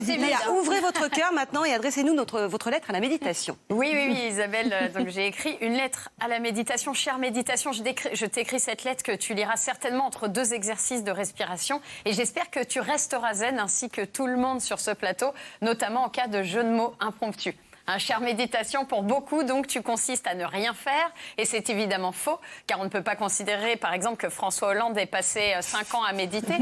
Léa, ouvrez votre cœur maintenant et adressez-nous votre lettre à la méditation. Oui, Isabelle. Donc j'ai écrit une lettre à la méditation. Chère méditation, je t'écris cette lettre que tu liras certainement entre 2 exercices de respiration. Et j'espère que tu resteras zen ainsi que tout le monde sur ce plateau, notamment en cas de jeu de mots impromptu. Chère méditation, pour beaucoup, donc, tu consistes à ne rien faire. Et c'est évidemment faux, car on ne peut pas considérer, par exemple, que François Hollande ait passé 5 ans à méditer.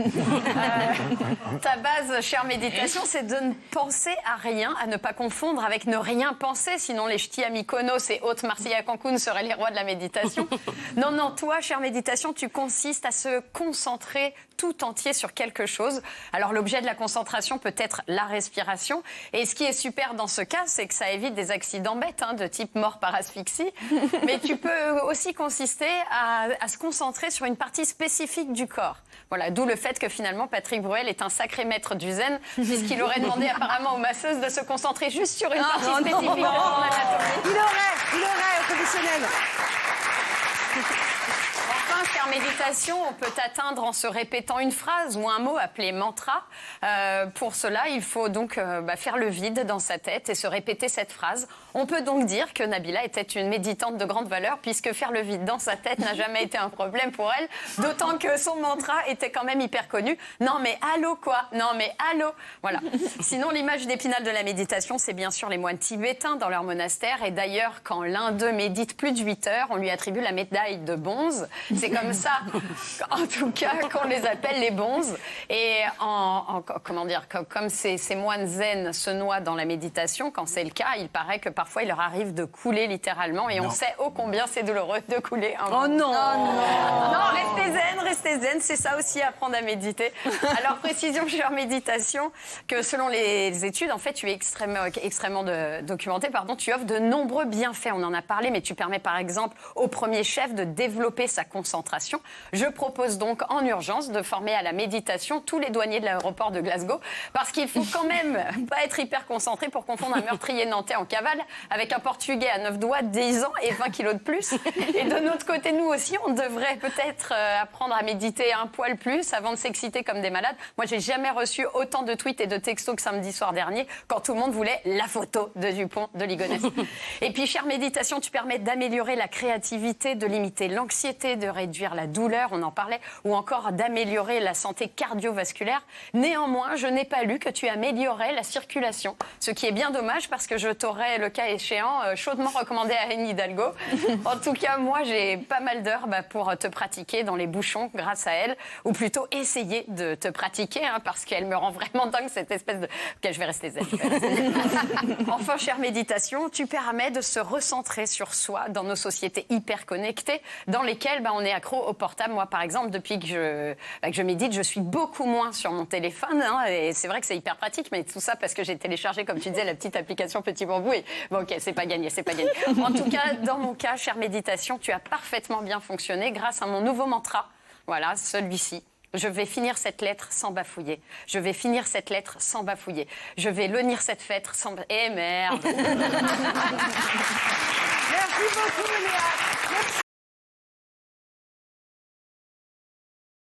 Ta base, chère méditation, c'est de ne penser à rien, à ne pas confondre avec ne rien penser. Sinon, les ch'tis à Mykonos et Haute Marseille à Cancun seraient les rois de la méditation. Non, toi, chère méditation, tu consistes à se concentrer tout entier sur quelque chose. Alors, l'objet de la concentration peut être la respiration. Et ce qui est super dans ce cas, c'est que ça évite des accidents bêtes, de type mort par asphyxie. Mais tu peux aussi consister à se concentrer sur une partie spécifique du corps. Voilà, d'où le fait que finalement Patrick Bruel est un sacré maître du zen, puisqu'il aurait demandé apparemment aux masseuses de se concentrer juste sur une partie spécifique de son anatomie. Il aurait, au professionnel. Enfin, chère méditation, on peut atteindre en se répétant une phrase ou un mot appelé mantra. Pour cela, il faut donc faire le vide dans sa tête et se répéter cette phrase. On peut donc dire que Nabila était une méditante de grande valeur, puisque faire le vide dans sa tête n'a jamais été un problème pour elle, d'autant que son mantra était quand même hyper connu. Non mais allô quoi? Non mais allô? Voilà. Sinon, l'image d'épinal de la méditation, c'est bien sûr les moines tibétains dans leur monastère. Et d'ailleurs, quand l'un d'eux médite plus de 8 heures, on lui attribue la médaille de bonze. C'est comme ça, en tout cas, qu'on les appelle les bonzes. Et comment dire, comme ces moines zen se noient dans la méditation, quand c'est le cas, il paraît que parfois il leur arrive de couler littéralement. Et on sait ô combien c'est douloureux de couler. Oh non, non, restez zen, c'est ça aussi apprendre à méditer. Alors, précision sur méditation, que selon les études, en fait, tu es extrêmement documenté, tu offres de nombreux bienfaits. On en a parlé, mais tu permets par exemple au premier chef de développer sa concentration. Je propose donc en urgence de former à la méditation tous les douaniers de l'aéroport de Glasgow, parce qu'il faut quand même pas être hyper concentré pour confondre un meurtrier nantais en cavale avec un portugais à 9 doigts, 10 ans et 20 kilos de plus. Et de notre côté, nous aussi, on devrait peut-être apprendre à méditer un poil plus avant de s'exciter comme des malades. Moi, j'ai jamais reçu autant de tweets et de textos que samedi soir dernier, quand tout le monde voulait la photo de Dupont de Ligonnès. Et puis, chère méditation, tu permets d'améliorer la créativité, de limiter l'anxiété, de réduire la douleur, on en parlait, ou encore d'améliorer la santé cardiovasculaire. Néanmoins, je n'ai pas lu que tu améliorais la circulation, ce qui est bien dommage parce que je t'aurais, le cas échéant, chaudement recommandé à Anne Hidalgo. En tout cas, moi, j'ai pas mal d'heures pour te pratiquer dans les bouchons grâce à elle, ou plutôt essayer de te pratiquer, parce qu'elle me rend vraiment dingue, cette espèce de... Ok, je vais rester zen. Enfin, chère méditation, tu permets de se recentrer sur soi dans nos sociétés hyper connectées, dans lesquelles on est accro au portable. Moi, par exemple, depuis que je médite, je suis beaucoup moins sur mon téléphone. Et c'est vrai que c'est hyper pratique, mais tout ça parce que j'ai téléchargé, comme tu disais, la petite application Petit Bambou. Et bon, ok, c'est pas gagné. En tout cas, dans mon cas, chère méditation, tu as parfaitement bien fonctionné grâce à mon nouveau mantra. Voilà, celui-ci. Je vais finir cette lettre sans bafouiller. Je vais finir cette lettre sans bafouiller. Je vais lire cette lettre sans... Eh merde. Merci beaucoup, Léa. Merci.